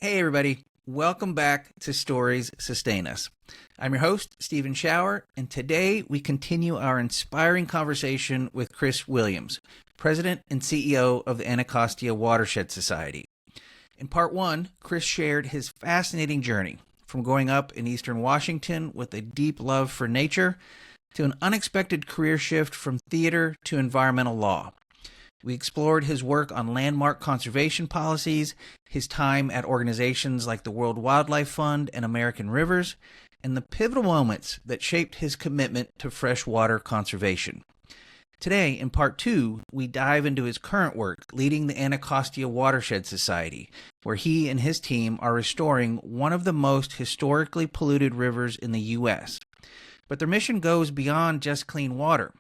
Hey, everybody. Welcome back to Stories Sustain Us. I'm your host, Stephen Schauer, and today we continue our inspiring conversation with Chris Williams, President and CEO of the Anacostia Watershed Society. In part one, Chris shared his fascinating journey from growing up in eastern Washington with a deep love for nature to an unexpected career shift from theater to environmental law. We explored his work on landmark conservation policies, his time at organizations like the World Wildlife Fund and American Rivers, and the pivotal moments that shaped his commitment to freshwater conservation. Today, in part two, we dive into his current work leading the Anacostia Watershed Society, where he and his team are restoring one of the most historically polluted rivers in the U.S. But their mission goes beyond just clean water.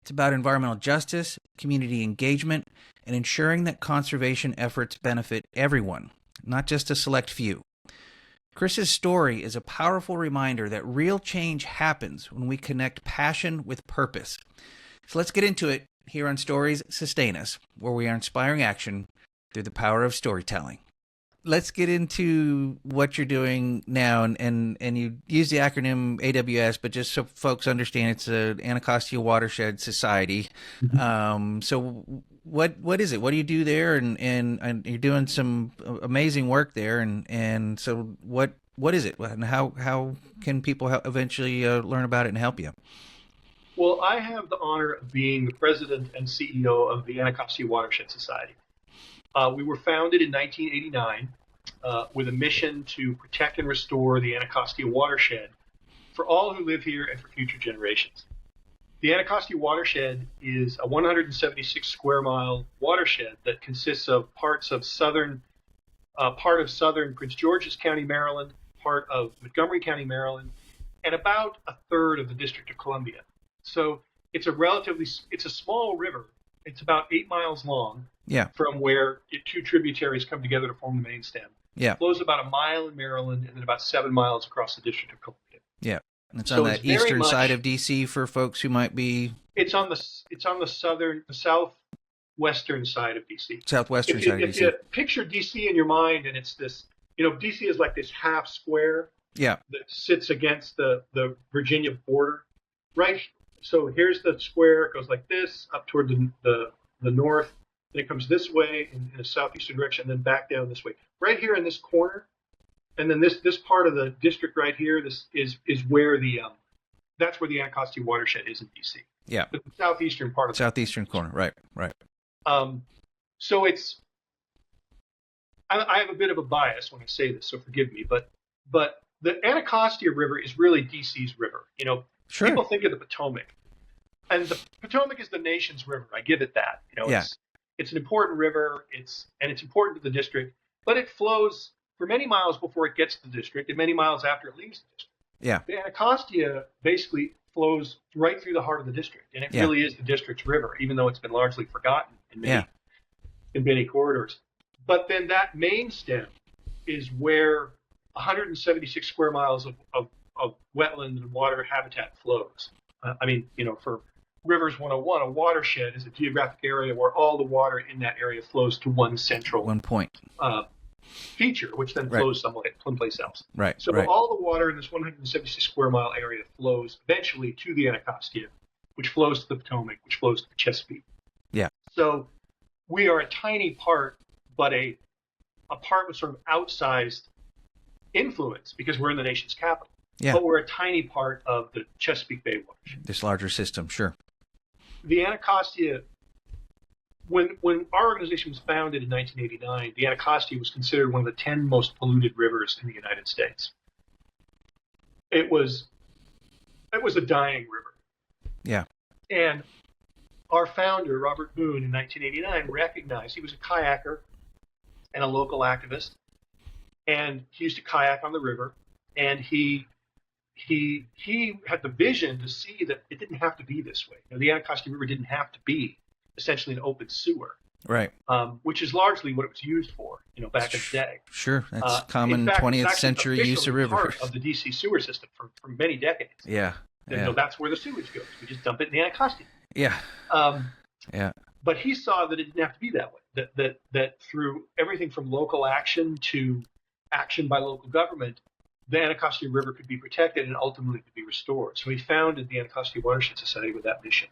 It's about environmental justice, community engagement, and ensuring that conservation efforts benefit everyone, not just a select few. Chris's story is a powerful reminder that real change happens when we connect passion with purpose. So let's get into it here on Stories Sustain Us, where we are inspiring action through the power of storytelling. Let's get into what you're doing now, and you use the acronym AWS, but just so folks understand, it's the Anacostia Watershed Society. So what is it? What do you do there? And you're doing some amazing work there. And so what is it? And how can people eventually learn about it and help you? Well, I have the honor of being the president and CEO of the Anacostia Watershed Society. We were founded in 1989 with a mission to protect and restore the Anacostia watershed for all who live here and for future generations. The Anacostia watershed is a 176 square mile watershed that consists of part of southern Prince George's County, Maryland, part of Montgomery County, Maryland, and about a third of the District of Columbia. So it's a small river. It's about 8 miles long. Yeah. From where two tributaries come together to form the main stem. Yeah. It flows about a mile in Maryland and then about 7 miles across the District of Columbia. Yeah. And it's on the eastern side of DC for folks who might be. It's on the southwestern side of DC. Southwestern side of DC. If you picture DC in your mind, and it's this, DC is like this half square. Yeah. That sits against the Virginia border, right? So here's the square. It goes like this up toward the north. Then it comes this way in a southeastern direction, and then back down this way. Right here in this corner, and then this part of the district right here. This is where that's where the Anacostia watershed is in DC. Yeah, the southeastern part of southeastern corner. Right. So it's. I have a bit of a bias when I say this, so forgive me. But the Anacostia River is really DC's river. Sure. People think of the Potomac, and the Potomac is the nation's river. I give it that. It's an important river. It's important to the district, but it flows for many miles before it gets to the district, and many miles after it leaves the district. Yeah. The Anacostia basically flows right through the heart of the district, and it really is the district's river, even though it's been largely forgotten in many corridors. But then that main stem is where 176 square miles of wetland and water habitat flows. For Rivers 101, a watershed is a geographic area where all the water in that area flows to one point feature, which then flows someplace else. Right. So all the water in this 176 square mile area flows eventually to the Anacostia, which flows to the Potomac, which flows to the Chesapeake. Yeah. So we are a tiny part, but a part with sort of outsized influence because we're in the nation's capital. Yeah. But we're a tiny part of the Chesapeake Bay watershed. This larger system, sure. The Anacostia, when our organization was founded in 1989, the Anacostia was considered one of the 10 most polluted rivers in the United States. It was a dying river. Yeah. And our founder, Robert Boone, in 1989, recognized he was a kayaker and a local activist, and he used to kayak on the river, and he had the vision to see that it didn't have to be this way. The Anacostia River didn't have to be essentially an open sewer, right? Which is largely what it was used for, back in the day. Sure, that's common 20th century use of river. Part of the DC sewer system for many decades. Yeah. That's where the sewage goes. We just dump it in the Anacostia. Yeah. But he saw that it didn't have to be that way. That through everything from local action to action by local government, the Anacostia River could be protected and ultimately could be restored. So we founded the Anacostia Watershed Society with that mission.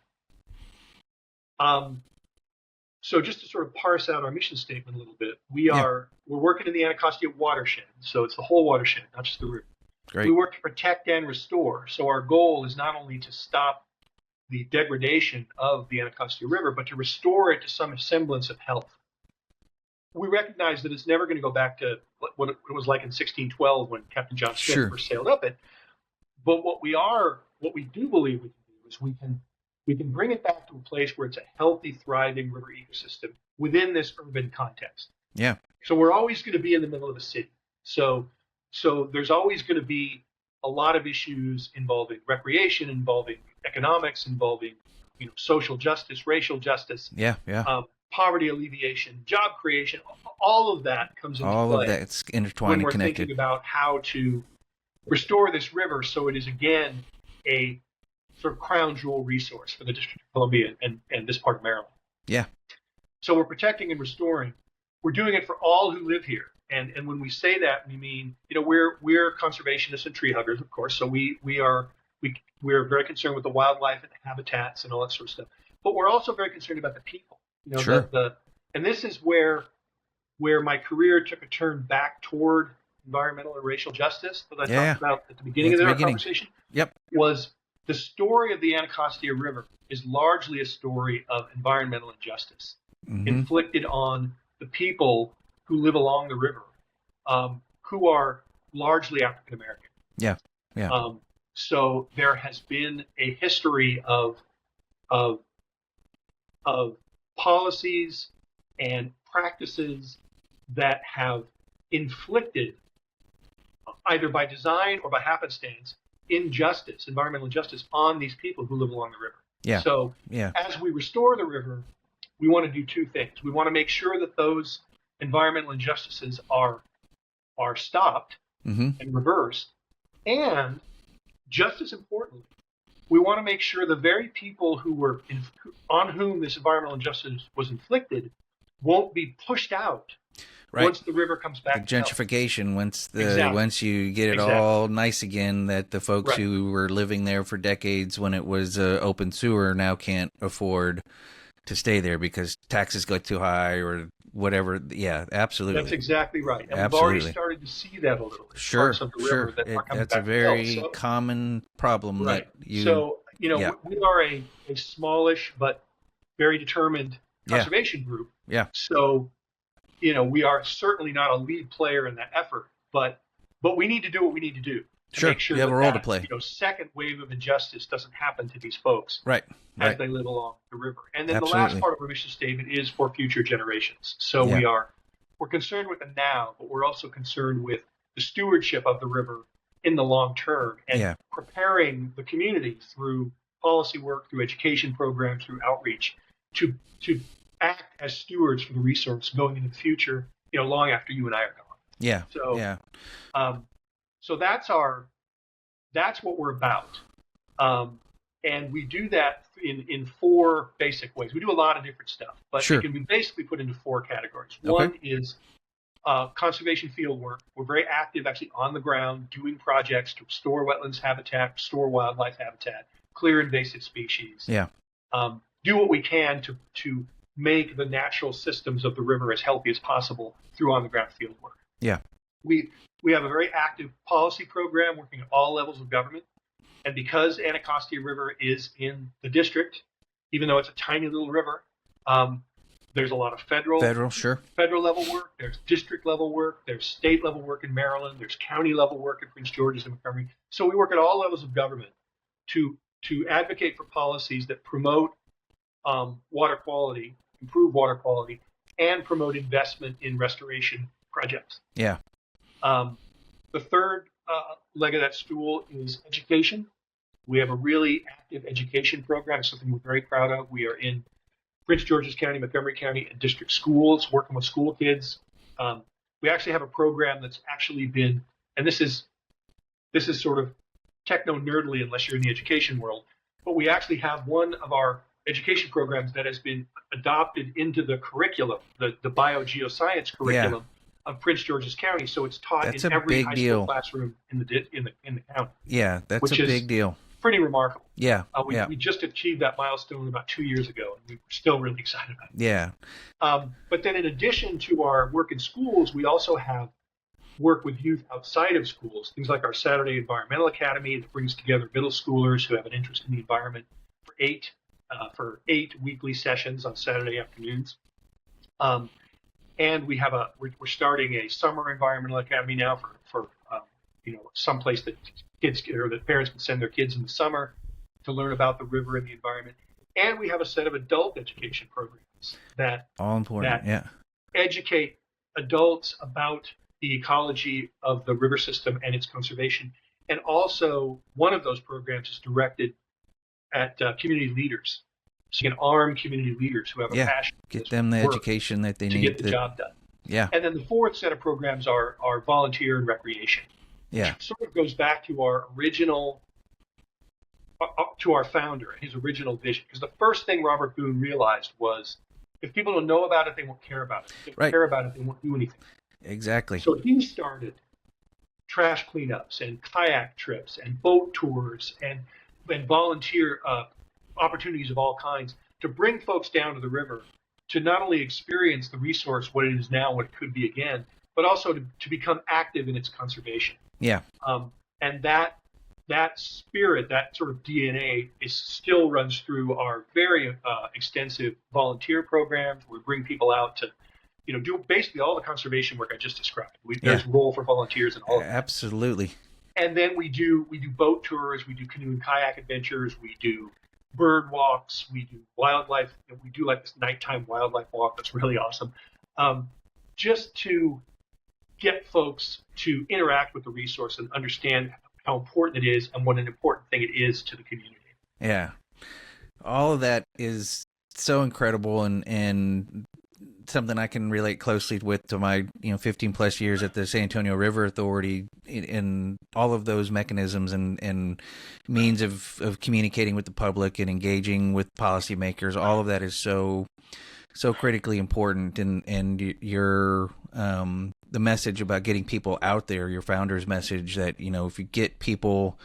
So just to sort of parse out our mission statement a little bit, we're working in the Anacostia Watershed. So it's the whole watershed, not just the river. Great. We work to protect and restore. So our goal is not only to stop the degradation of the Anacostia River, but to restore it to some semblance of health. We recognize that it's never going to go back to what it was like in 1612 when Captain John Smith first sailed up it. But what we do believe we can do is we can bring it back to a place where it's a healthy, thriving river ecosystem within this urban context. Yeah. So we're always going to be in the middle of a city. So there's always going to be a lot of issues involving recreation, involving economics, involving social justice, racial justice. Yeah. Poverty alleviation, job creation, all of that comes into play. All of that's intertwined and connected. When we're thinking about how to restore this river so it is again a sort of crown jewel resource for the District of Columbia and this part of Maryland. Yeah. So we're protecting and restoring. We're doing it for all who live here. And when we say that, we mean, we're conservationists and tree huggers, of course. So we're very concerned with the wildlife and the habitats and all that sort of stuff. But we're also very concerned about the people. Sure. And this is where my career took a turn back toward environmental and racial justice that I talked about at the beginning of our conversation. Yep. Was the story of the Anacostia River is largely a story of environmental injustice inflicted on the people who live along the river, who are largely African American. Yeah. So there has been a history of policies and practices that have inflicted, either by design or by happenstance, environmental injustice on these people who live along the river. Yeah. So as we restore the river, we want to do two things. We want to make sure that those environmental injustices are stopped and reversed. And just as importantly, we want to make sure the very people on whom this environmental injustice was inflicted won't be pushed out once the river comes back. Like gentrification, once you get it all nice again, that the folks who were living there for decades when it was open sewer now can't afford to stay there because taxes got too high or whatever. Yeah, absolutely. That's exactly right. And we've already started to see that a little bit. Sure. That's a very common problem. Right. We are a smallish but very determined conservation group. Yeah. So, we are certainly not a lead player in that effort, but we need to do what we need to do to make sure we have a role to play. Second wave of injustice doesn't happen to these folks as they live along the river. And then the last part of our mission statement is for future generations. So we're concerned with the now, but we're also concerned with the stewardship of the river in the long term and preparing the community through policy work, through education programs, through outreach to act as stewards for the resource going into the future, long after you and I are gone. Yeah. So, so that's what we're about. And we do that in four basic ways. We do a lot of different stuff, but it can be basically put into four categories. One is conservation field work. We're very active actually on the ground doing projects to restore wetlands habitat, restore wildlife habitat, clear invasive species. Yeah. Do what we can to make the natural systems of the river as healthy as possible through on-the-ground field work. Yeah. We have a very active policy program working at all levels of government. And because Anacostia River is in the district, even though it's a tiny little river, there's a lot of federal level work, there's district level work, there's state level work in Maryland, there's county level work in Prince George's and Montgomery. So we work at all levels of government to advocate for policies that promote water quality, improve water quality, and promote investment in restoration projects. Yeah. The third leg of that stool is education. We have a really active education program, something we're very proud of. We are in Prince George's County, Montgomery County, and district schools, working with school kids. We actually have a program that's actually been, and this is sort of techno-nerdly unless you're in the education world, but we actually have one of our education programs that has been adopted into the curriculum, the biogeoscience curriculum of Prince George's County, so it's taught That's in a every big high deal. school classroom in the county, Yeah, that's a which is big deal. pretty remarkable. Yeah, yeah, We just achieved that milestone about 2 years ago, and we were still really excited about it. yeah, But then, in addition to our work in schools, we also have work with youth outside of schools. Things like our Saturday Environmental Academy that brings together middle schoolers who have an interest in the environment for eight weekly sessions on Saturday afternoons. And we're starting a summer environmental academy now for someplace that that parents can send their kids in the summer to learn about the river and the environment. And we have a set of adult education programs that all important. Yeah, educate adults about the ecology of the river system and its conservation. And also, one of those programs is directed at community leaders. So you can arm community leaders who have a passion. Get them the education that they need to get the job done. Yeah. And then the fourth set of programs are volunteer and recreation. Yeah. Which sort of goes back to our original, to our founder and his original vision. Because the first thing Robert Boone realized was, if people don't know about it, they won't care about it. If they care about it, they won't do anything. Exactly. So he started trash cleanups and kayak trips and boat tours and volunteer opportunities of all kinds to bring folks down to the river to not only experience the resource, what it is now, what it could be again, but also to become active in its conservation. Yeah. And that spirit, that sort of DNA, still runs through our very extensive volunteer programs. We bring people out to, do basically all the conservation work I just described. There's a role for volunteers and all of that. Absolutely. And then we do boat tours, we do canoe and kayak adventures, we do bird walks, we do wildlife, we do like this nighttime wildlife walk that's really awesome, just to get folks to interact with the resource and understand how important it is and what an important thing it is to the community. Yeah. All of that is so incredible and something I can relate closely with to my 15 plus years at the San Antonio River Authority, in all of those mechanisms and means of communicating with the public and engaging with policymakers. All of that is so critically important, and your the message about getting people out there, your founder's message that if you get people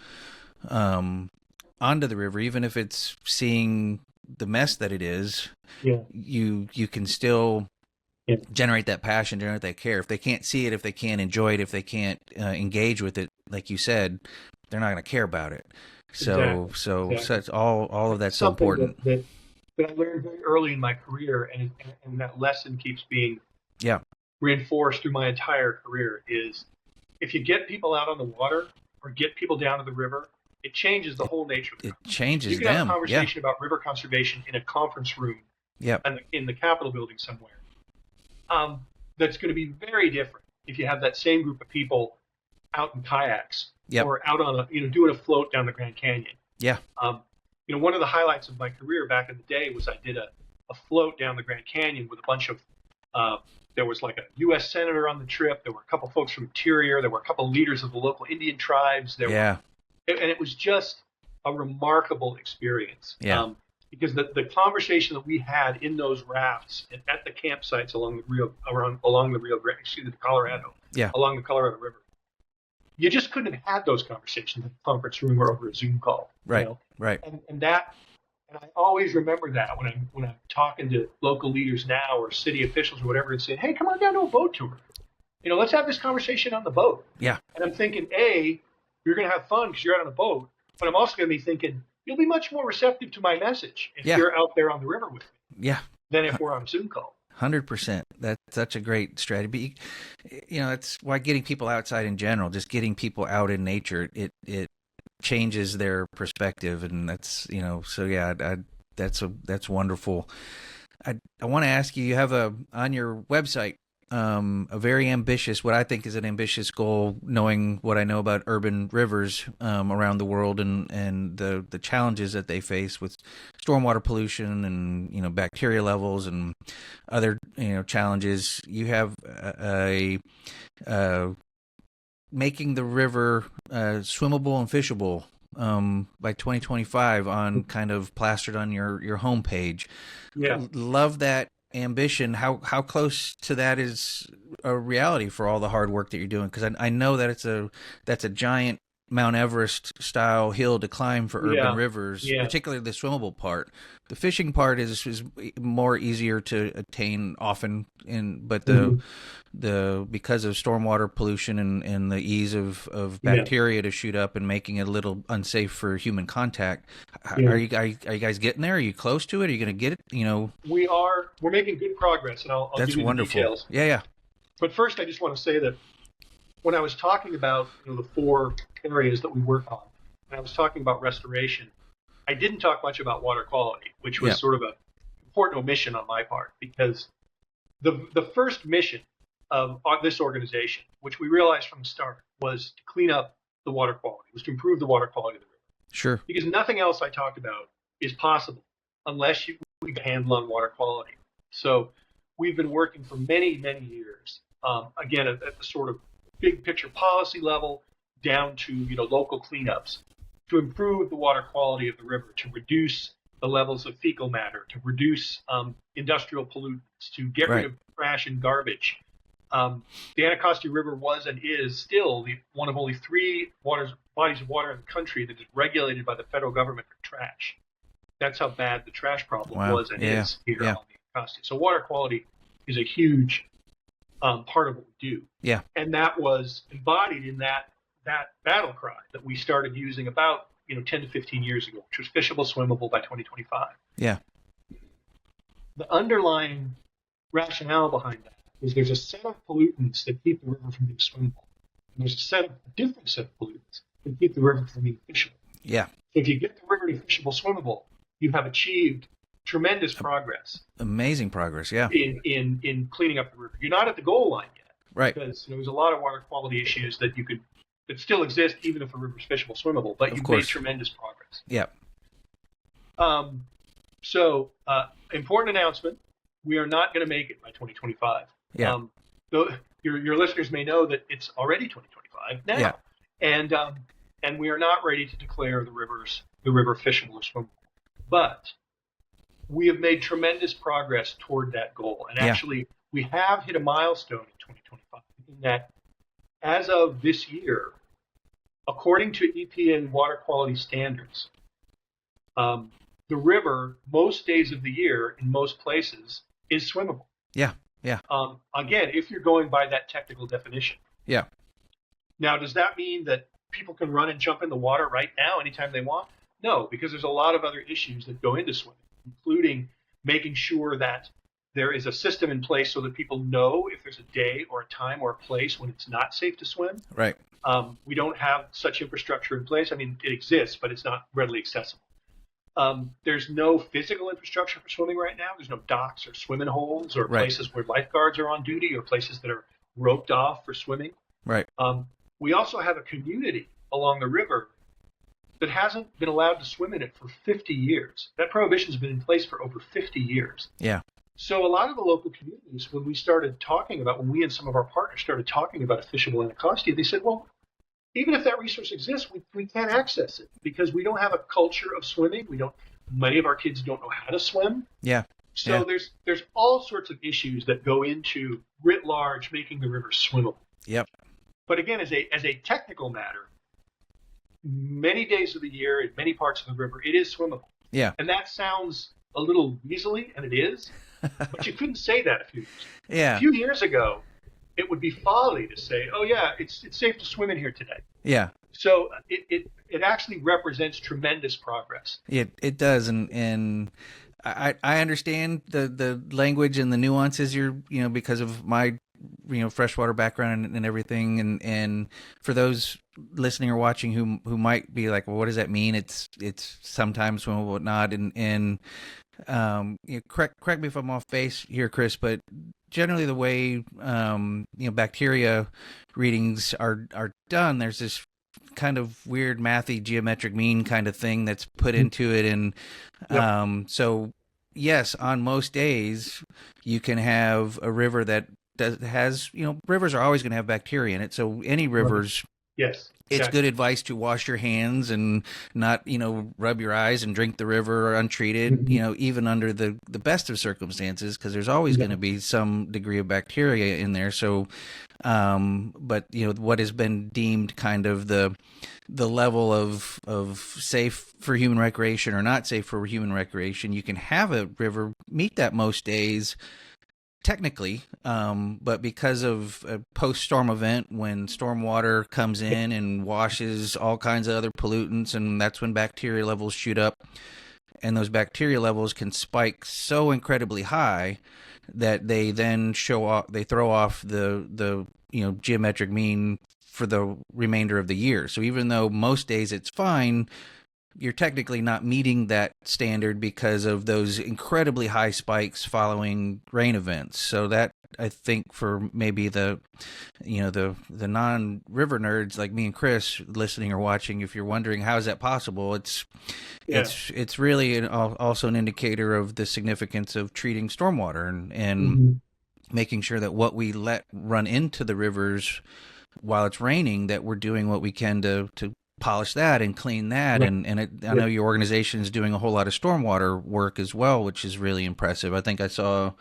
onto the river, even if it's seeing the mess that it is, you can still generate that passion, generate that care. If they can't see it, if they can't enjoy it, if they can't engage with it, like you said, they're not going to care about it. So it's all of that's so important. That I learned very early in my career, and that lesson keeps being reinforced through my entire career, is if you get people out on the water or get people down to the river, it changes the whole nature of the It changes You can them. have a conversation about river conservation in a conference room in the Capitol building somewhere. That's going to be very different if you have that same group of people out in kayaks or out on doing a float down the Grand Canyon. Yeah. One of the highlights of my career back in the day was I did a float down the Grand Canyon with a bunch of there was like a U.S. senator on the trip. There were a couple folks from Interior. There were a couple leaders of the local Indian tribes. And it was just a remarkable experience. Yeah. Because the conversation that we had in those rafts at the campsites along the Colorado, along the Colorado River, you just couldn't have had those conversations in the conference room or over a Zoom call. Right. Right. And I always remember that when I'm talking to local leaders now or city officials or whatever, and saying, "Hey, come on down to a boat tour. Let's have this conversation on the boat." Yeah. And I'm thinking, you're going to have fun because you're out on a boat, but I'm also going to be thinking, you'll be much more receptive to my message if you're out there on the river with me than if we're on a Zoom call. 100%. That's such a great strategy. That's why getting people outside in general, just getting people out in nature, it changes their perspective, and that's that's wonderful. I want to ask you. You have on your website a very ambitious, what I think is an ambitious goal, knowing what I know about urban rivers around the world and the challenges that they face with stormwater pollution and bacteria levels and other challenges. You have a making the river swimmable and fishable by 2025 on kind of plastered on your homepage. Yeah. Love that ambition, how close to that is a reality for all the hard work that you're doing? Because I know that that's a giant Mount Everest style hill to climb for urban Yeah, rivers, yeah, particularly the swimmable part. The fishing part is more easier to attain often, but hmm the because of stormwater pollution and the ease of yeah, bacteria to shoot up and making it a little unsafe for human contact. yeah. Are you guys getting there? Are you close to it? Are you going to get it? We're making good progress, and I'll That's give you the wonderful. details. Yeah, yeah, But first, I just want to say that when I was talking about the four areas that we work on, and I was talking about restoration, I didn't talk much about water quality, which yeah, was sort of an important omission on my part, because the first mission of this organization, which we realized from the start, was to clean up the water quality, was to improve the water quality of the river. sure. Because nothing else I talked about is possible unless we can handle on water quality. So we've been working for many, many years, again, at the sort of big picture policy level down to local cleanups to improve the water quality of the river, to reduce the levels of fecal matter, to reduce industrial pollutants, to get rid Right. of trash and garbage. The Anacostia River was and is still one of only three bodies of water in the country that is regulated by the federal government for trash. That's how bad the trash problem Wow. was and Yeah. is here Yeah. on the Anacostia. So water quality is a huge part of what we do. Yeah. And that was embodied in that battle cry that we started using about 10 to 15 years ago, which was fishable, swimmable by 2025. Yeah. The underlying rationale behind that is there's a set of pollutants that keep the river from being swimmable. And there's a different set of pollutants that keep the river from being fishable. Yeah. So if you get the river to fishable, swimmable, you have achieved tremendous progress Amazing progress. Yeah. in cleaning up the river. You're not at the goal line yet, Right. because there's a lot of water quality issues that still exist even if the river's fishable, swimmable. But you've made tremendous progress. Yeah. So important announcement: we are not going to make it by 2025. Yeah. Though your listeners may know that it's already 2025 now, Yeah. and we are not ready to declare the river fishable or swimmable. But we have made tremendous progress toward that goal, and actually we have hit a milestone in 2025 in that as of this year, according to EPA water quality standards, the river most days of the year in most places is swimmable. Yeah. Yeah. Again, if you're going by that technical definition. Yeah. Now, does that mean that people can run and jump in the water right now anytime they want? No, because there's a lot of other issues that go into swimming, including making sure that there is a system in place so that people know if there's a day or a time or a place when it's not safe to swim. Right. We don't have such infrastructure in place. I mean, it exists, but it's not readily accessible. There's no physical infrastructure for swimming right now. There's no docks or swimming holes or places where lifeguards are on duty or places that are roped off for swimming. Right. We also have a community along the river that hasn't been allowed to swim in it for 50 years. That prohibition has been in place for over 50 years. Yeah. So a lot of the local communities, when we and some of our partners started talking about a fishable Anacostia, they said, well, even if that resource exists, we can't access it because we don't have a culture of swimming. Many of our kids don't know how to swim. Yeah. So there's all sorts of issues that go into writ large making the river swimmable. Yep. But again, as a technical matter, many days of the year in many parts of the river, it is swimmable. Yeah. And that sounds a little weaselly, and it is, but you couldn't say that a few years ago. Yeah. A few years ago, it would be folly to say, oh yeah, it's safe to swim in here today. Yeah. So it actually represents tremendous progress. It does, and I understand the language and the nuances because of my freshwater background and everything, and for those listening or watching who might be like, well, what does that mean? It's sometimes swimmable, not, and correct me if I'm off base here, Chris, but generally the way bacteria readings are done, there's this kind of weird mathy geometric mean kind of thing that's put into it, and so yes, on most days you can have a river that has rivers are always going to have bacteria in it, so any rivers Yes, It's exactly. good advice to wash your hands and not, rub your eyes and drink the river untreated, Mhm. even under the best of circumstances, because there's always going Yeah. to be some degree of bacteria in there. So, but what has been deemed kind of the level of safe for human recreation or not safe for human recreation, you can have a river meet that most days technically, but because of a post-storm event when storm water comes in and washes all kinds of other pollutants, and that's when bacteria levels shoot up, and those bacteria levels can spike so incredibly high that they then they throw off the geometric mean for the remainder of the year. So even though most days it's fine, you're technically not meeting that standard because of those incredibly high spikes following rain events. So that, I think, for maybe the non-river nerds like me and Chris listening or watching, if you're wondering how is that possible, Yeah. it's really also an indicator of the significance of treating stormwater and Mhm. making sure that what we let run into the rivers while it's raining, that we're doing what we can to polish that and clean that. Right. I Yeah. know your organization is doing a whole lot of stormwater work as well, which is really impressive. I think I saw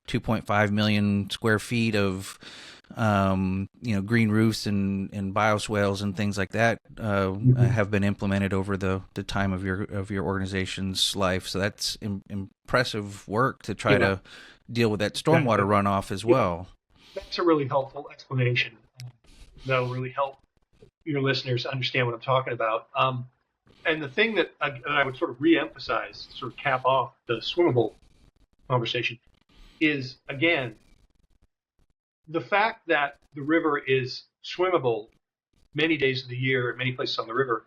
2.5 million square feet of green roofs and bioswales and things like that Mhm. have been implemented over the time of your organization's life. So that's impressive work to try Yeah. to deal with that stormwater Exactly. runoff as Yeah. well. That's a really helpful explanation. That'll really help your listeners understand what I'm talking about. And the thing that I would sort of re-emphasize, sort of cap off the swimmable conversation, is again the fact that the river is swimmable many days of the year in many places on the river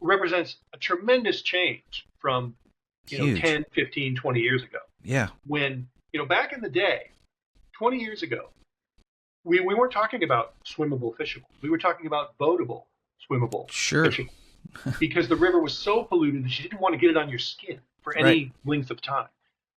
represents a tremendous change from Huge. 10, 15, 20 years ago. Yeah. When back in the day, 20 years ago, we weren't talking about swimmable fishable. We were talking about boatable swimmable Sure. fishable, because the river was so polluted that you didn't want to get it on your skin for Right. any length of time.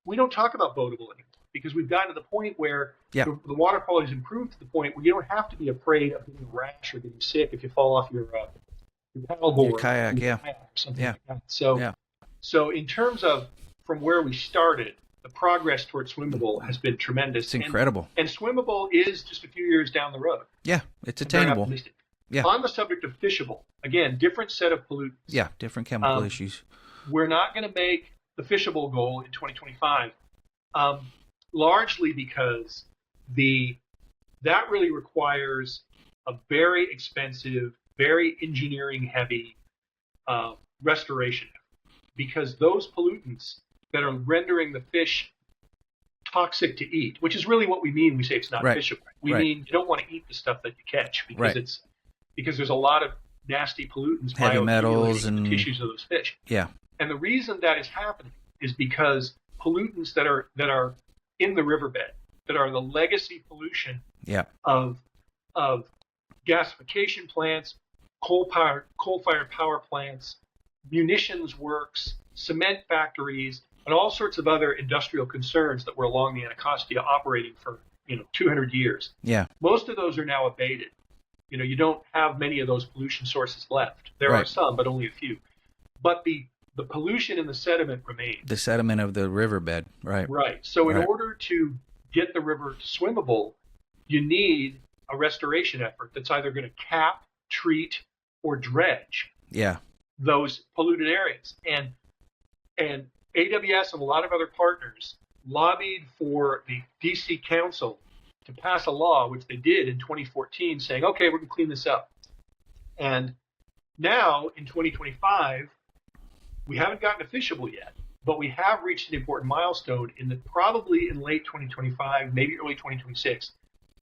We don't talk about boatable anymore because we've gotten to the point where Yeah. the water quality has improved to the point where you don't have to be afraid of getting a rash or getting sick if you fall off your Your paddleboard or kayak. your Yeah. kayak or something Yeah. like that. So, Yeah. so in terms of from where we started, the progress towards swimmable has been tremendous. It's incredible. And swimmable is just a few years down the road. Yeah. It's I'm very attainable. optimistic. Yeah. On the subject of fishable, again, different set of pollutants. Yeah. Different chemical Um, issues. we're not going to make the fishable goal in 2025, largely because that really requires a very expensive, very engineering heavy restoration, because those pollutants that are rendering the fish toxic to eat, which is really what we mean when we say it's not Right. fishable. We Right. mean you don't want to eat the stuff that you catch because Right. because there's a lot of nasty pollutants Heavy metals bioaccumulating in the and tissues of those fish. yeah. And the reason that is happening is because pollutants that are in the riverbed, that are the legacy pollution Yeah. of gasification plants, coal-fired power plants, munitions works, cement factories, and all sorts of other industrial concerns that were along the Anacostia operating for 200 years. Yeah. Most of those are now abated. You don't have many of those pollution sources left. There are Right. some, but only a few. But the pollution in the sediment remains. The sediment of the riverbed. Right. Right. So in Right. order to get the river swimmable, you need a restoration effort that's either going to cap, treat, or dredge Yeah. those polluted areas. And AWS and a lot of other partners lobbied for the DC Council to pass a law, which they did in 2014, saying, okay, we're going to clean this up. And now in 2025, we haven't gotten to fishable yet, but we have reached an important milestone in that probably in late 2025, maybe early 2026,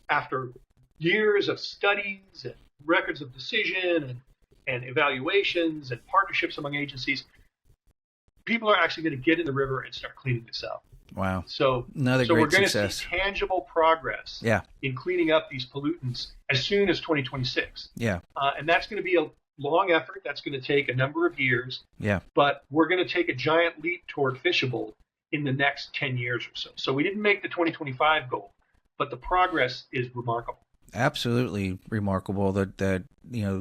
after years of studies and records of decision and evaluations and partnerships among agencies, people are actually going to get in the river and start cleaning this up. Wow. So Another we're great going success. to see tangible progress Yeah. in cleaning up these pollutants as soon as 2026. Yeah. And that's going to be a long effort. That's going to take a number of years. Yeah. But we're going to take a giant leap toward fishable in the next 10 years or so. So we didn't make the 2025 goal, but the progress is remarkable. Absolutely remarkable that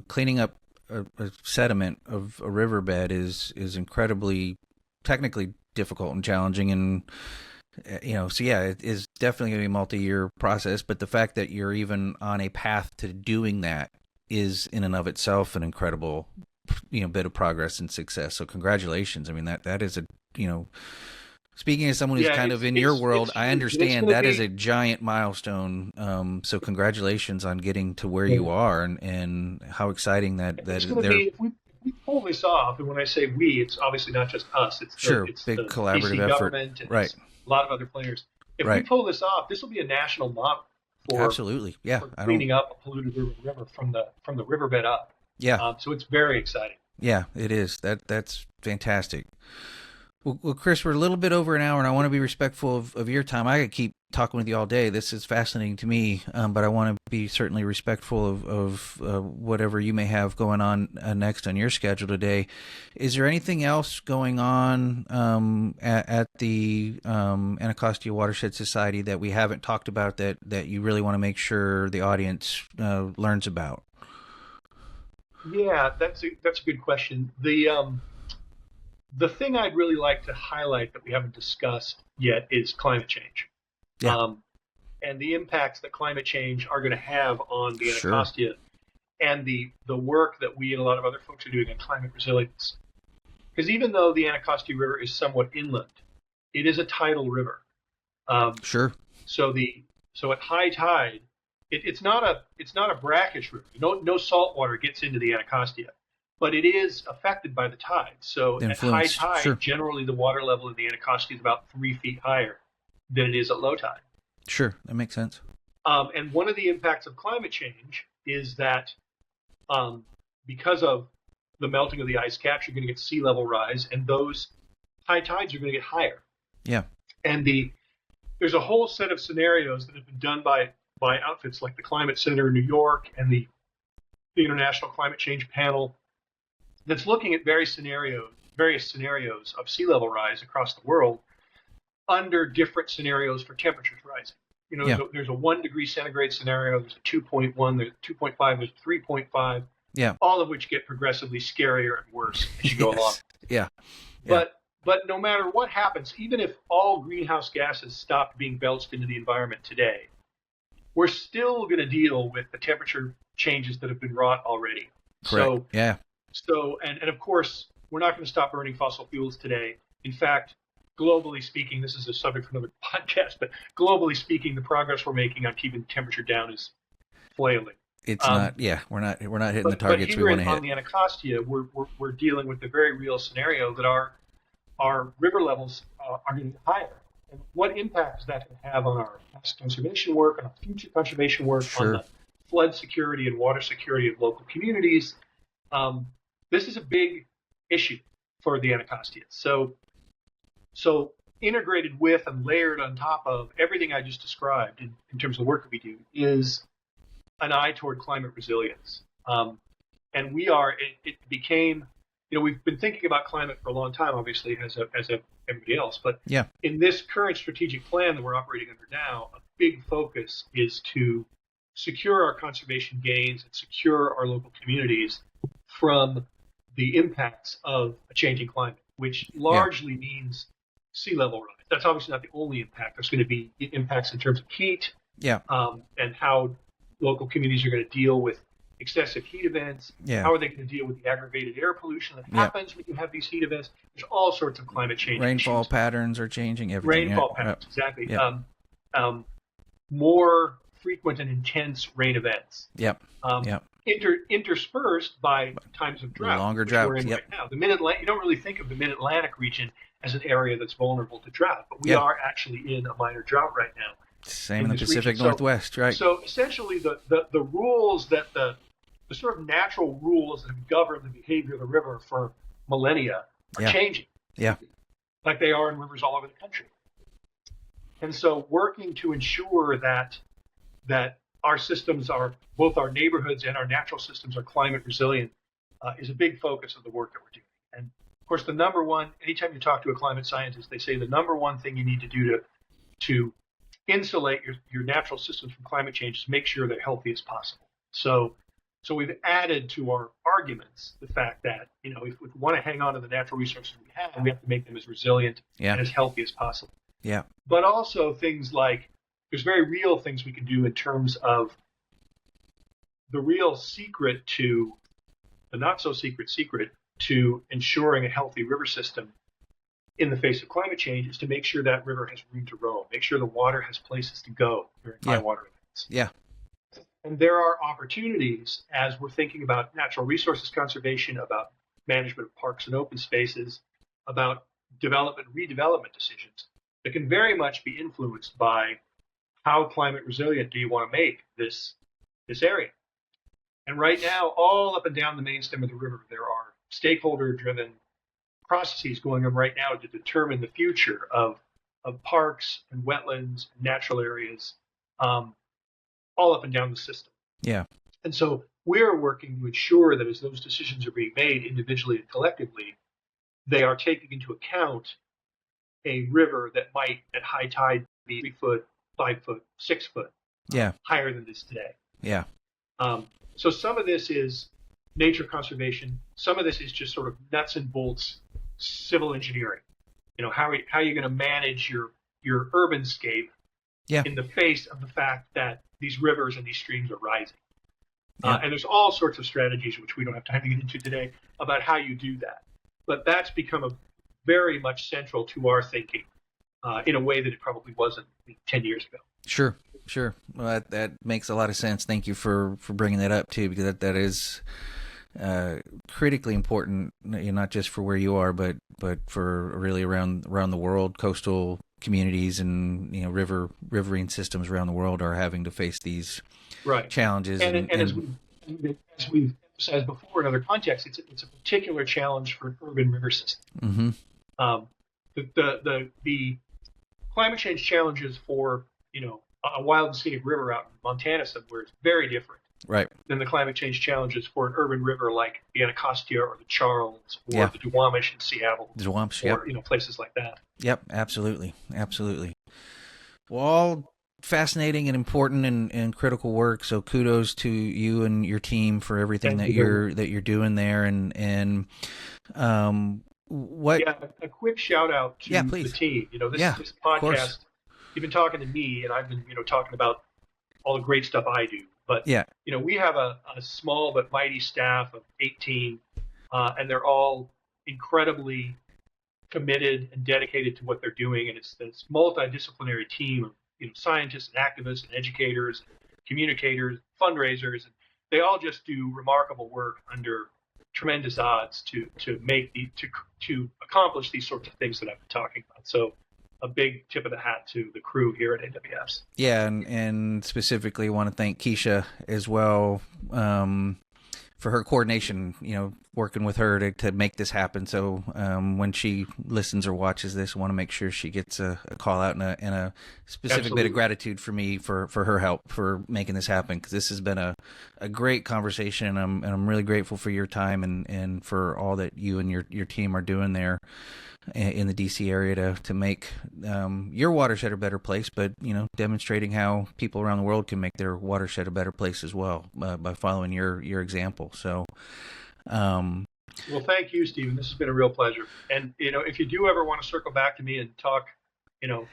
cleaning up a sediment of a riverbed is incredibly technically difficult and challenging, and so yeah, it is definitely going to be a multi-year process. But the fact that you're even on a path to doing that is in and of itself an incredible bit of progress and success. So congratulations. I mean, that is a speaking as someone who's kind of in your world, I understand that is a giant milestone. So congratulations on getting to where you are, and how exciting that it's going to be. If we pull this off, and when I say we, it's obviously not just us. It's big the collaborative BC effort, government and right? A lot of other players. If we pull this off, this will be a national model for absolutely, yeah, for cleaning up a polluted river from the riverbed up. Yeah. So it's very exciting. Yeah, it is. That's fantastic. Well, Chris, we're a little bit over an hour, and I want to be respectful of your time. I could keep talking with you all day. This is fascinating to me, but I want to be certainly respectful of whatever you may have going on next on your schedule today. Is there anything else going on at the Anacostia Watershed Society that we haven't talked about that you really want to make sure the audience learns about? Yeah, that's a good question. The thing I'd really like to highlight that we haven't discussed yet is climate change. Yeah. And the impacts that climate change are going to have on the Sure. Anacostia, and the work that we and a lot of other folks are doing on climate resilience. Because even though the Anacostia River is somewhat inland, it is a tidal river. Sure. So at high tide, it's not a brackish river. No salt water gets into the Anacostia, but it is affected by the tide. So at high tide, sure. Generally the water level in the Anacostia is about 3 feet higher than it is at low tide. Sure, that makes sense. And one of the impacts of climate change is that because of the melting of the ice caps, you're going to get sea level rise, and those high tides are going to get higher. Yeah. And there's a whole set of scenarios that have been done by outfits like the Climate Center in New York and the International Climate Change Panel that's looking at various scenarios of sea level rise across the world under different scenarios for temperatures rising. There's a 1 degree centigrade scenario, there's a 2.1, there's a 2.5, there's a 3.5, all of which get progressively scarier and worse as you go along. Yeah. But no matter what happens, even if all greenhouse gases stopped being belched into the environment today, we're still going to deal with the temperature changes that have been wrought already. Correct. So, and of course, we're not going to stop burning fossil fuels today. In fact, globally speaking, this is a subject for another podcast, but globally speaking, the progress we're making on keeping the temperature down is flailing. It's not. Yeah, we're not hitting the targets we want to hit. On the Anacostia, we're dealing with the very real scenario that our river levels are going to get higher. And what impact is that going to have on our past conservation work, on our future conservation work, Sure. on the flood security and water security of local communities? This is a big issue for the Anacostia. So integrated with and layered on top of everything I just described in terms of the work that we do is an eye toward climate resilience. And it became, we've been thinking about climate for a long time, obviously, as everybody else. But in this current strategic plan that we're operating under now, a big focus is to secure our conservation gains and secure our local communities from the impacts of a changing climate, which largely means sea level rise. That's obviously not the only impact. There's going to be impacts in terms of heat, and how local communities are going to deal with excessive heat events. How are they going to deal with the aggravated air pollution that happens when you have these heat events? There's all sorts of climate change. Rainfall issues. patterns are changing. Everything. Rainfall patterns, exactly. More frequent and intense rain events. Interspersed by times of drought. Longer droughts. We're in right now. You don't really think of the Mid-Atlantic region as an area that's vulnerable to drought, but we are actually in a minor drought right now. Same in the Pacific Northwest, right? So essentially, the rules that the sort of natural rules that have governed the behavior of the river for millennia are changing. Like they are in rivers all over the country. And so working to ensure that our systems are, both our neighborhoods and our natural systems are climate resilient is a big focus of the work that we're doing. And of course, the number one, anytime you talk to a climate scientist, they say the number one thing you need to do to insulate your natural systems from climate change is make sure they're healthy as possible. So So we've added to our arguments the fact that, if we want to hang on to the natural resources we have to make them as resilient and as healthy as possible. Yeah. But also things like there's very real things we can do in terms of the real secret to the not so secret to ensuring a healthy river system in the face of climate change is to make sure that river has room to roam, make sure the water has places to go during high water events. Yeah. And there are opportunities as we're thinking about natural resources conservation, about management of parks and open spaces, about development, redevelopment decisions that can very much be influenced by how climate resilient do you want to make this area. And right now, all up and down the main stem of the river, there are stakeholder-driven processes going on right now to determine the future of parks and wetlands and natural areas all up and down the system. Yeah. And so we're working to ensure that as those decisions are being made individually and collectively, they are taking into account a river that might at high tide be 3 foot, 5 foot, 6 foot higher than this today. Yeah. So some of this is nature conservation. Some of this is just sort of nuts and bolts civil engineering. How are you going to manage your urbanscape in the face of the fact that these rivers and these streams are rising? And there's all sorts of strategies, which we don't have time to get into today, about how you do that. But that's become very much central to our thinking in a way that it probably wasn't 10 years ago. Sure. Well, that makes a lot of sense. Thank you for bringing that up too, because that is critically important, not just for where you are, but for really around the world. Coastal communities and riverine systems around the world are having to face these challenges. And as we've emphasized before in other contexts, it's a particular challenge for an urban river system. Mm-hmm. The climate change challenges for a wild and scenic river out in Montana somewhere is very different than the climate change challenges for an urban river like the Anacostia or the Charles or the Duwamish in Seattle, or places like that. Yep, absolutely. Well, all fascinating and important and critical work. So kudos to you and your team for everything that you're doing there. And what? Yeah, a quick shout out to the team. This podcast. You've been talking to me, and I've been talking about all the great stuff I do. But we have a small but mighty staff of 18, and they're all incredibly committed and dedicated to what they're doing. And it's this multidisciplinary team of scientists and activists and educators, and communicators, fundraisers, and they all just do remarkable work under tremendous odds to accomplish these sorts of things that I've been talking about. So a big tip of the hat to the crew here at AWS. Yeah, and specifically want to thank Keisha as well for her coordination, working with her to make this happen. So when she listens or watches this, I want to make sure she gets a call out and a specific bit of gratitude for me for her help for making this happen, because this has been a great conversation, and I'm really grateful for your time and for all that you and your team are doing there in the DC area to make your watershed a better place, but demonstrating how people around the world can make their watershed a better place as well by following your example. So well, thank you, Stephen. This has been a real pleasure. And if you do ever want to circle back to me and talk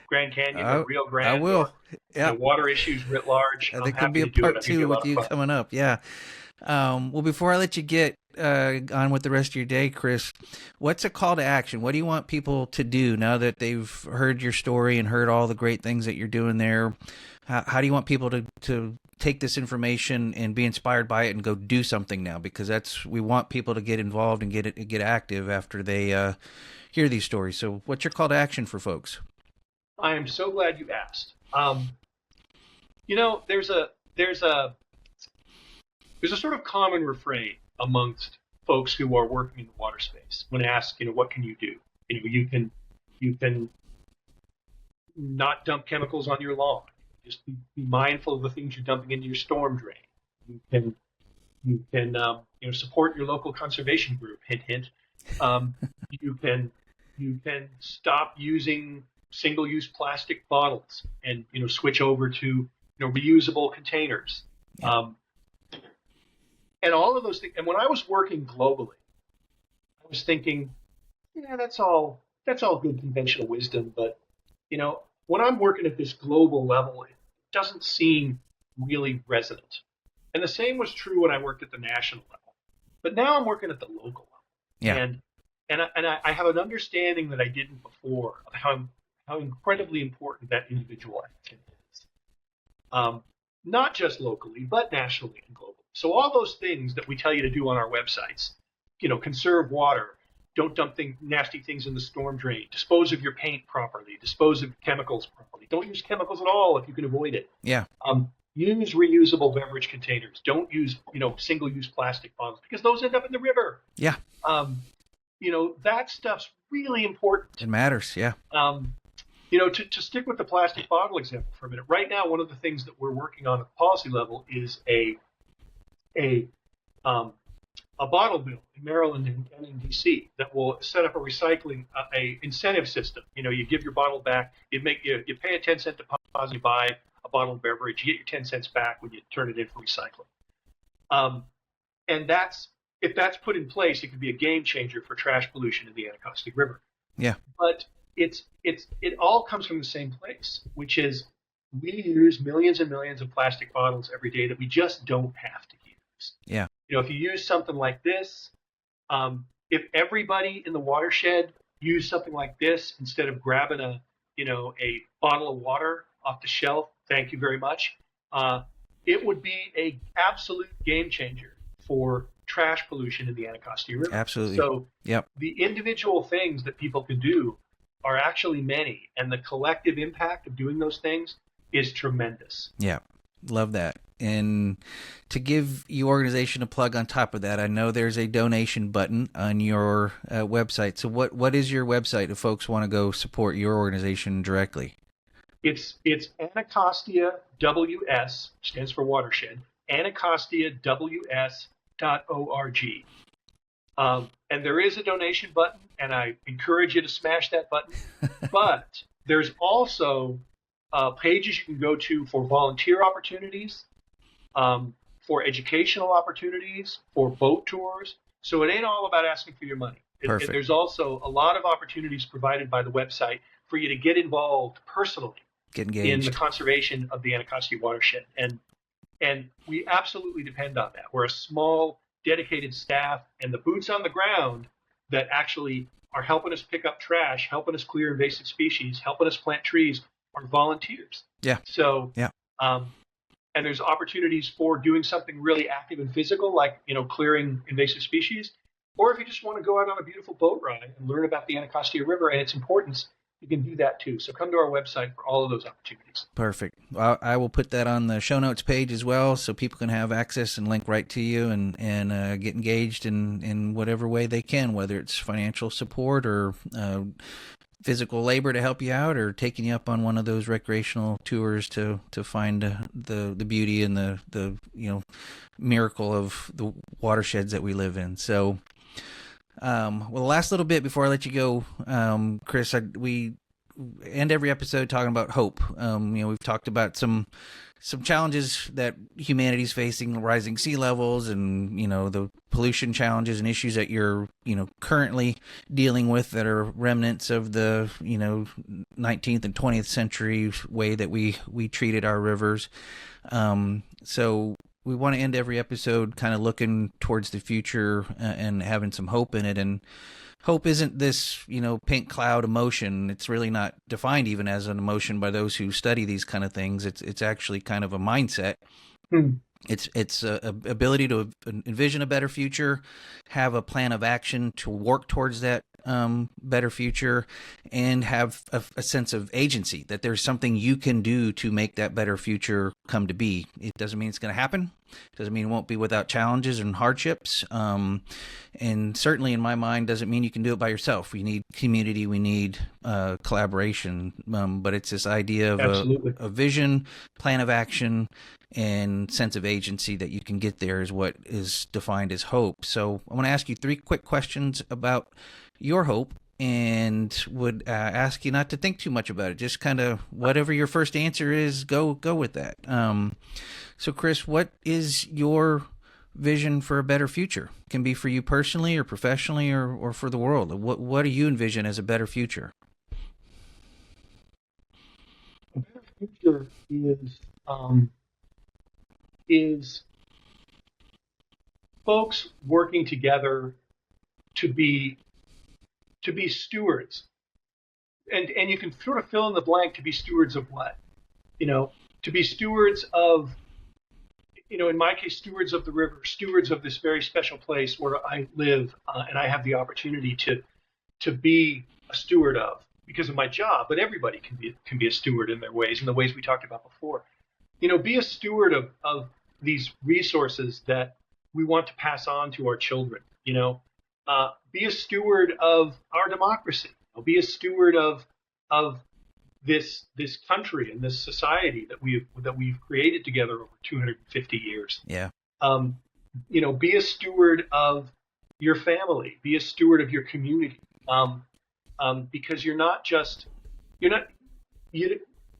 Grand Canyon or Rio Grande, I will. Water issues writ large, there could be a part 2 with you coming up. Well, before I let you get on with the rest of your day, Chris, what's a call to action? What do you want people to do now that they've heard your story and heard all the great things that you're doing there? How do you want people to take this information and be inspired by it and go do something now? Because we want people to get involved and get active after they hear these stories. So what's your call to action for folks? I am so glad you asked. There's a sort of common refrain amongst folks who are working in the water space when asked, what can you do? You can not dump chemicals on your lawn. Just be mindful of the things you're dumping into your storm drain. You can support your local conservation group. Hint, hint. You can stop using single-use plastic bottles and switch over to reusable containers. And all of those things. And when I was working globally, I was thinking, yeah, that's all good conventional wisdom, but when I'm working at this global level, it doesn't seem really resonant. And the same was true when I worked at the national level. But now I'm working at the local level, Yeah. and I have an understanding that I didn't before of how incredibly important that individual activity is, not just locally, but nationally and globally. So all those things that we tell you to do on our websites, conserve water, don't dump nasty things in the storm drain, dispose of your paint properly, dispose of chemicals properly. Don't use chemicals at all if you can avoid it. Yeah. Use reusable beverage containers. Don't use, single-use plastic bottles because those end up in the river. Yeah. That stuff's really important. It matters. Yeah. To stick with the plastic bottle example for a minute, right now, one of the things that we're working on at the policy level is a bottle bill in Maryland and in DC that will set up a incentive system. You give your bottle back, you pay a 10-cent deposit, you buy a bottle of beverage, you get your 10 cents back when you turn it in for recycling. And if that's put in place, it could be a game changer for trash pollution in the Anacostia River. Yeah. But it all comes from the same place, which is we use millions and millions of plastic bottles every day that we just don't have to use. Yeah. If you use something like this, if everybody in the watershed used something like this instead of grabbing a bottle of water off the shelf, thank you very much, it would be a absolute game changer for trash pollution in the Anacostia River. Absolutely. So yep. The individual things that people can do are actually many, and the collective impact of doing those things is tremendous. Yeah. Love that. And to give your organization a plug on top of that, I know there's a donation button on your website. So what is your website if folks want to go support your organization directly? It's Anacostia WS, stands for watershed, AnacostiaWS.org. And there is a donation button, and I encourage you to smash that button. But there's also pages you can go to for volunteer opportunities, for educational opportunities, for boat tours. So it ain't all about asking for your money. There's also a lot of opportunities provided by the website for you to get involved personally, get engaged in the conservation of the Anacostia watershed. And we absolutely depend on that. We're a small, dedicated staff, and the boots on the ground that actually are helping us pick up trash, helping us clear invasive species, helping us plant trees are volunteers. Yeah. So, yeah. And there's opportunities for doing something really active and physical, like, clearing invasive species. Or if you just want to go out on a beautiful boat ride and learn about the Anacostia River and its importance, you can do that too. So come to our website for all of those opportunities. Perfect. Well, I will put that on the show notes page as well, so people can have access and link right to you and get engaged in whatever way they can, whether it's financial support or physical labor to help you out, or taking you up on one of those recreational tours to find the beauty and the miracle of the watersheds that we live in. So. Well, the last little bit before I let you go, Chris, we end every episode talking about hope. We've talked about some challenges that humanity's facing, rising sea levels, and the pollution challenges and issues that you're currently dealing with that are remnants of the 19th and 20th century way that we treated our rivers. So we want to end every episode kind of looking towards the future and having some hope in it. And hope isn't this, pink cloud emotion. It's really not defined even as an emotion by those who study these kind of things. It's actually kind of a mindset. It's a ability to envision a better future, have a plan of action to work towards that better future, and have a sense of agency, that there's something you can do to make that better future come to be. It doesn't mean it's going to happen. It doesn't mean it won't be without challenges and hardships. And certainly in my mind, doesn't mean you can do it by yourself. We need community. We need collaboration. But it's this idea of a vision, plan of action, and sense of agency that you can get there is what is defined as hope. So I want to ask you 3 quick questions about your hope, and would ask you not to think too much about it. Just kind of whatever your first answer is, go with that. So Chris, what is your vision for a better future? It can be for you personally or professionally or for the world. What do you envision as a better future? A better future is folks working together to be stewards, and you can sort of fill in the blank. To be stewards of what? To be stewards of, in my case, stewards of the river, stewards of this very special place where I live, and I have the opportunity to be a steward of because of my job. But everybody can be a steward in their ways, in the ways we talked about before. Be a steward of these resources that we want to pass on to our children. Be a steward of our democracy. Be a steward of this country and this society that we've created together over 250 years. Yeah. Be a steward of your family. Be a steward of your community. Because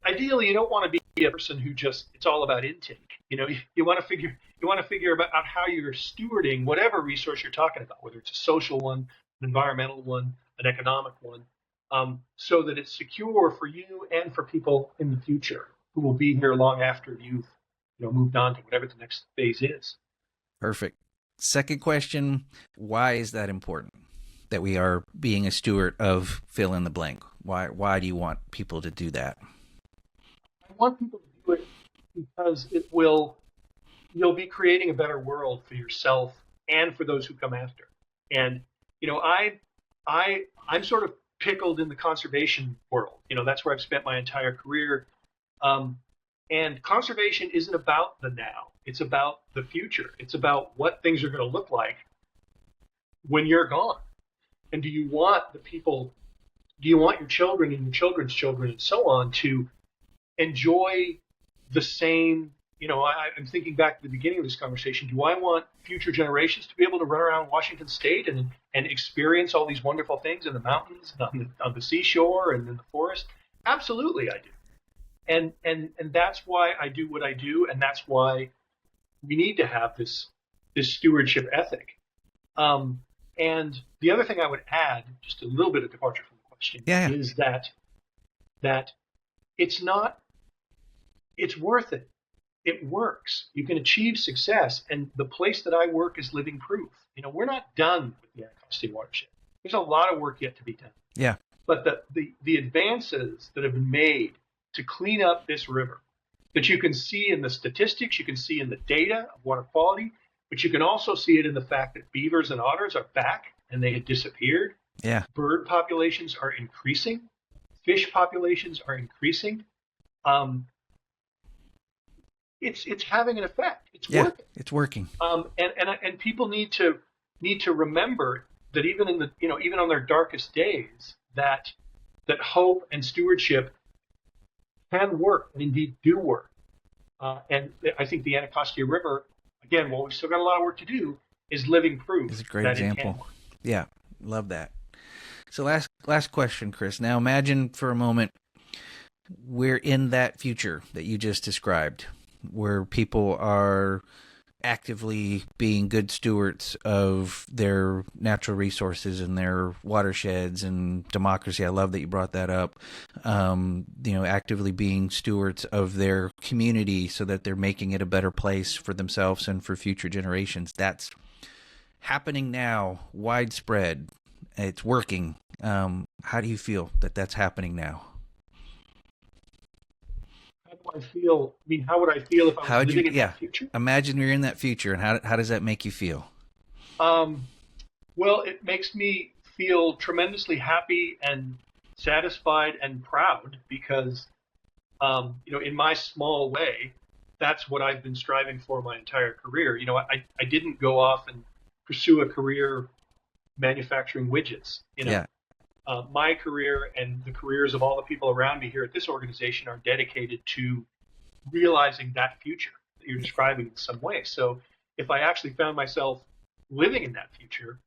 ideally you don't want to be a person who just, it's all about intake. You want to figure out how you're stewarding whatever resource you're talking about, whether it's a social one, an environmental one, an economic one, so that it's secure for you and for people in the future who will be here long after you've moved on to whatever the next phase is. Perfect. Second question, why is that important that we are being a steward of fill in the blank? Why do you want people to do that? I want people to do it because you'll be creating a better world for yourself and for those who come after. And I'm sort of pickled in the conservation world. That's where I've spent my entire career. And conservation isn't about the now. It's about the future. It's about what things are going to look like when you're gone. And do you want your children and your children's children and so on to enjoy the same, I'm thinking back to the beginning of this conversation. Do I want future generations to be able to run around Washington State and experience all these wonderful things in the mountains, on the seashore, and in the forest? Absolutely, I do. And that's why I do what I do, and that's why we need to have this stewardship ethic. And the other thing I would add, just a little bit of departure from the question, is that it's worth it. It works. You can achieve success. And the place that I work is living proof. We're not done with the Anacostia Watershed. There's a lot of work yet to be done. Yeah. But the advances that have been made to clean up this river, that you can see in the statistics, you can see in the data of water quality, but you can also see it in the fact that beavers and otters are back and they had disappeared. Yeah. Bird populations are increasing. Fish populations are increasing. It's having an effect. It's working. It's working. And people need to remember that even even on their darkest days, that hope and stewardship can work and indeed do work. And I think the Anacostia River, again, while we've still got a lot of work to do, is living proof. It's a great example. Yeah, love that. So last question, Chris. Now imagine for a moment we're in that future that you just described, where people are actively being good stewards of their natural resources and their watersheds and democracy. I love that you brought that up. Actively being stewards of their community so that they're making it a better place for themselves and for future generations. That's happening now, widespread. It's working. How do you feel that that's happening now? How do I feel? I mean, how would I feel if I was living in that future? Imagine you're in that future, and how does that make you feel? Well, it makes me feel tremendously happy and satisfied and proud because, in my small way, that's what I've been striving for my entire career. I didn't go off and pursue a career manufacturing widgets. My career and the careers of all the people around me here at this organization are dedicated to realizing that future that you're describing in some way. So if I actually found myself living in that future,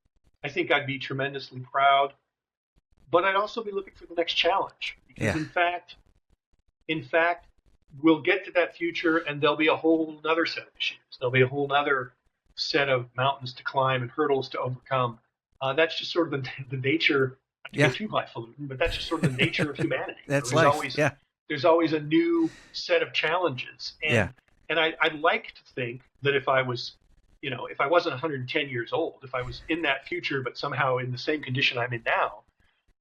I think I'd be tremendously proud, but I'd also be looking for the next challenge. Because in fact, we'll get to that future and there'll be a whole other set of issues. There'll be a whole other set of mountains to climb and hurdles to overcome. That's just sort of the nature. Not to Yeah. get too highfalutin, but that's just sort of the nature of humanity. That's there's life. always Yeah. there's always a new set of challenges, Yeah. and I'd like to think that if I was, if I wasn't 110 years old, if I was in that future, but somehow in the same condition I'm in now,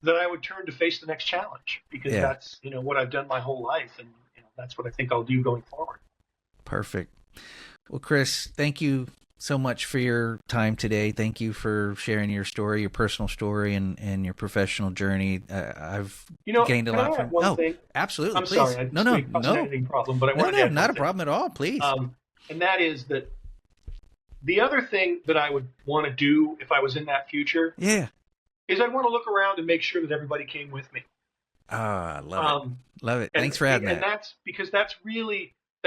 that I would turn to face the next challenge, because Yeah. that's, what I've done my whole life. And that's what I think I'll do going forward. Perfect. Well, Chris, thank you so much for your time today. Thank you for sharing your story, your personal story, and your professional journey. I've gained a can lot I from. add one thing? Absolutely. I'm please. sorry. I No. an editing problem, but I wanted to add Not one a thing. problem at all. Please. And that is that the other thing that I would want to do if I was in that future, Yeah. is I'd want to look around and make sure that everybody came with me. Ah, love it. Love it. Thanks for adding and that. that's because that's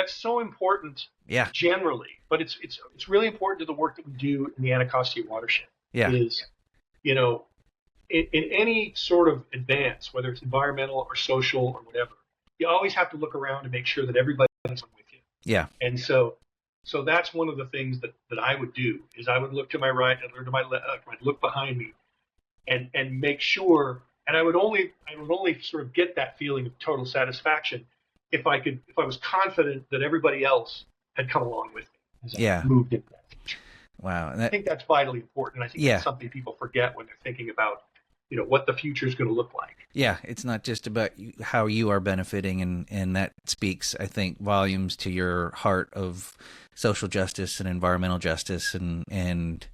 so important. Yeah. Generally, but it's really important to the work that we do in the Anacostia Watershed. Yeah. Is, in any sort of advance, whether it's environmental or social or whatever, you always have to look around and make sure that everybody's with you. Yeah. And so that's one of the things that I would do, is I would look to my right and to my left, I'd look behind me, and make sure. And I would only sort of get that feeling of total satisfaction if I was confident that everybody else had come along with me as I moved into that future. Wow. I think that's vitally important. I think that's something people forget when they're thinking about, what the future is going to look like. Yeah, it's not just about how you are benefiting, and that speaks, I think, volumes to your heart of social justice and environmental justice, and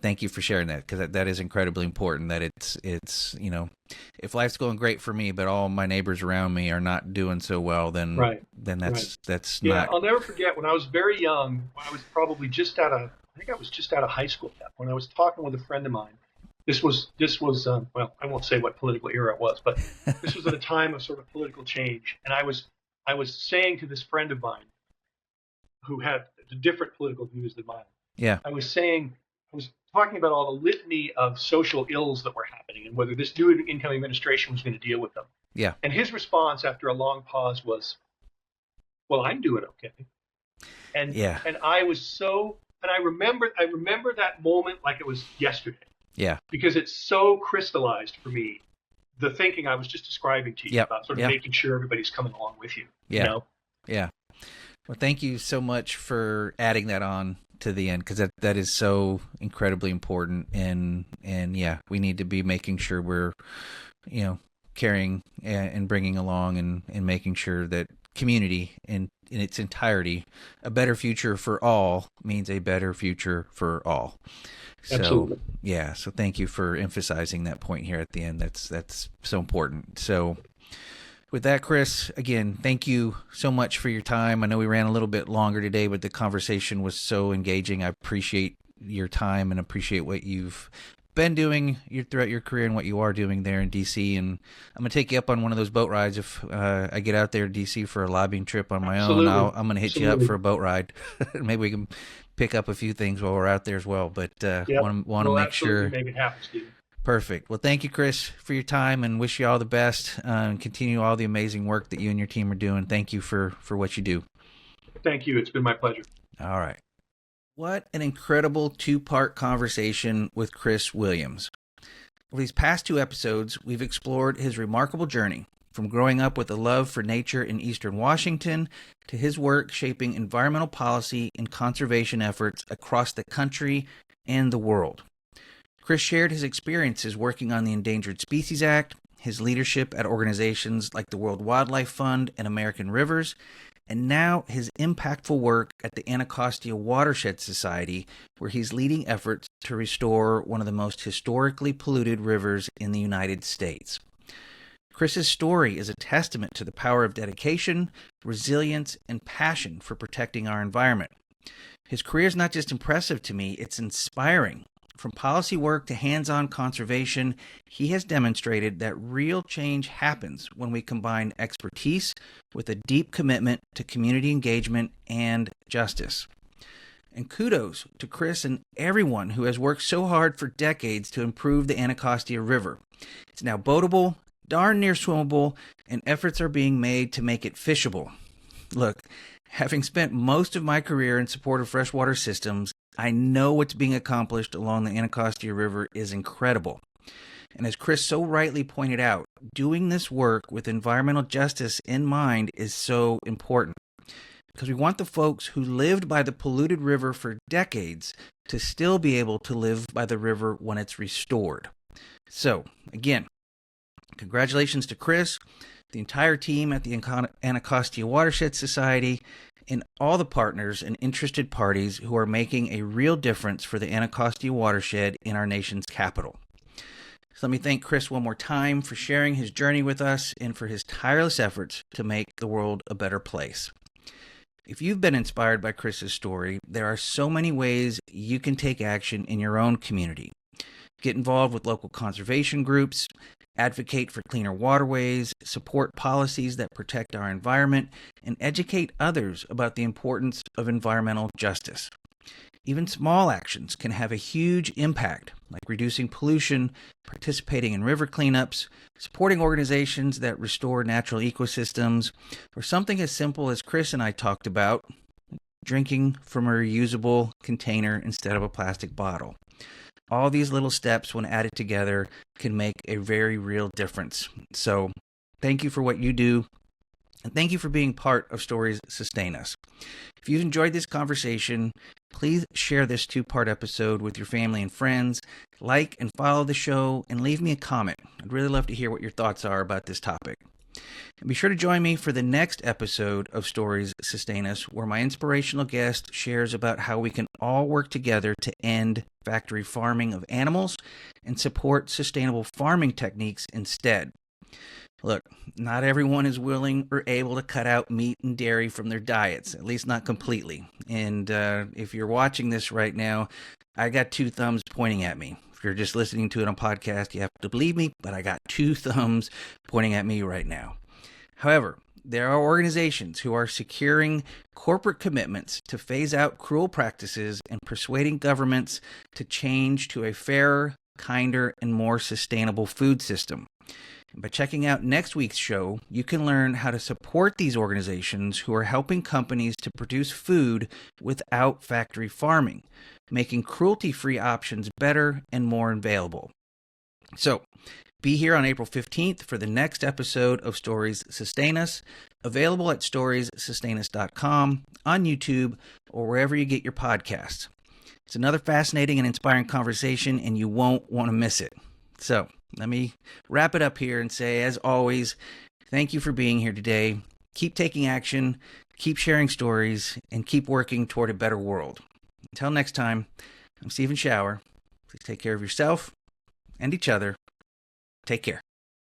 thank you for sharing that, because that is incredibly important. That it's if life's going great for me, but all my neighbors around me are not doing so well, then that's yeah. not. I'll never forget when I was very young. I was probably just out of high school at that point. I was talking with a friend of mine. This was well, I won't say what political era it was, but this was at a time of sort of political change. And I was saying to this friend of mine who had different political views than mine. Yeah. I was talking about all the litany of social ills that were happening and whether this new incoming administration was going to deal with them. Yeah. And his response after a long pause was, "Well, I'm doing okay." And I was so, and I remember that moment like it was yesterday. Yeah. Because it's so crystallized for me, the thinking I was just describing to you about sort of making sure everybody's coming along with you. Yeah. Yeah. Well, thank you so much for adding that on to the end, because that is so incredibly important. And we need to be making sure we're, carrying and bringing along and making sure that community in its entirety, a better future for all means a better future for all. So, absolutely. Yeah. So thank you for emphasizing that point here at the end. That's so important. So with that, Chris, again, thank you so much for your time. I know we ran a little bit longer today, but the conversation was so engaging. I appreciate your time and appreciate what you've been doing throughout your career and what you are doing there in D.C. And I'm going to take you up on one of those boat rides if I get out there to D.C. for a lobbying trip on my own. I'm going to hit you up for a boat ride. Maybe we can pick up a few things while we're out there as well. But want to make sure. Make it happen, Stephen. Perfect. Well, thank you, Chris, for your time, and wish you all the best and continue all the amazing work that you and your team are doing. Thank you for what you do. Thank you. It's been my pleasure. All right. What an incredible two-part conversation with Chris Williams. Over these past two episodes, we've explored his remarkable journey from growing up with a love for nature in Eastern Washington to his work shaping environmental policy and conservation efforts across the country and the world. Chris shared his experiences working on the Endangered Species Act, his leadership at organizations like the World Wildlife Fund and American Rivers, and now his impactful work at the Anacostia Watershed Society, where he's leading efforts to restore one of the most historically polluted rivers in the United States. Chris's story is a testament to the power of dedication, resilience, and passion for protecting our environment. His career is not just impressive to me, it's inspiring. From policy work to hands-on conservation, he has demonstrated that real change happens when we combine expertise with a deep commitment to community engagement and justice. And kudos to Chris and everyone who has worked so hard for decades to improve the Anacostia River. It's now boatable, darn near swimmable, and efforts are being made to make it fishable. Look, having spent most of my career in support of freshwater systems, I know what's being accomplished along the Anacostia River is incredible. And as Chris so rightly pointed out, doing this work with environmental justice in mind is so important, because we want the folks who lived by the polluted river for decades to still be able to live by the river when it's restored. So, again, congratulations to Chris, the entire team at the Anacostia Watershed Society, and all the partners and interested parties who are making a real difference for the Anacostia watershed in our nation's capital. So let me thank Chris one more time for sharing his journey with us and for his tireless efforts to make the world a better place. If you've been inspired by Chris's story, there are so many ways you can take action in your own community. Get involved with local conservation groups, advocate for cleaner waterways, support policies that protect our environment, and educate others about the importance of environmental justice. Even small actions can have a huge impact, like reducing pollution, participating in river cleanups, supporting organizations that restore natural ecosystems, or something as simple as Chris and I talked about, drinking from a reusable container instead of a plastic bottle. All these little steps, when added together, can make a very real difference. So, thank you for what you do, and thank you for being part of Stories Sustain Us. If you've enjoyed this conversation, please share this two-part episode with your family and friends, like and follow the show, and leave me a comment. I'd really love to hear what your thoughts are about this topic. And be sure to join me for the next episode of Stories Sustain Us, where my inspirational guest shares about how we can all work together to end factory farming of animals and support sustainable farming techniques instead. Look, not everyone is willing or able to cut out meat and dairy from their diets, at least not completely. And if you're watching this right now, I got two thumbs pointing at me. If you're just listening to it on podcast, you have to believe me, but I got two thumbs pointing at me right now. However, there are organizations who are securing corporate commitments to phase out cruel practices and persuading governments to change to a fairer, kinder, and more sustainable food system. By checking out next week's show, you can learn how to support these organizations who are helping companies to produce food without factory farming, making cruelty-free options better and more available. So, be here on April 15th for the next episode of Stories Sustain Us, available at storiessustainus.com, on YouTube, or wherever you get your podcasts. It's another fascinating and inspiring conversation, and you won't want to miss it. So, let me wrap it up here and say, as always, thank you for being here today. Keep taking action, keep sharing stories, and keep working toward a better world. Until next time, I'm Stephen Shower. Please take care of yourself and each other. Take care.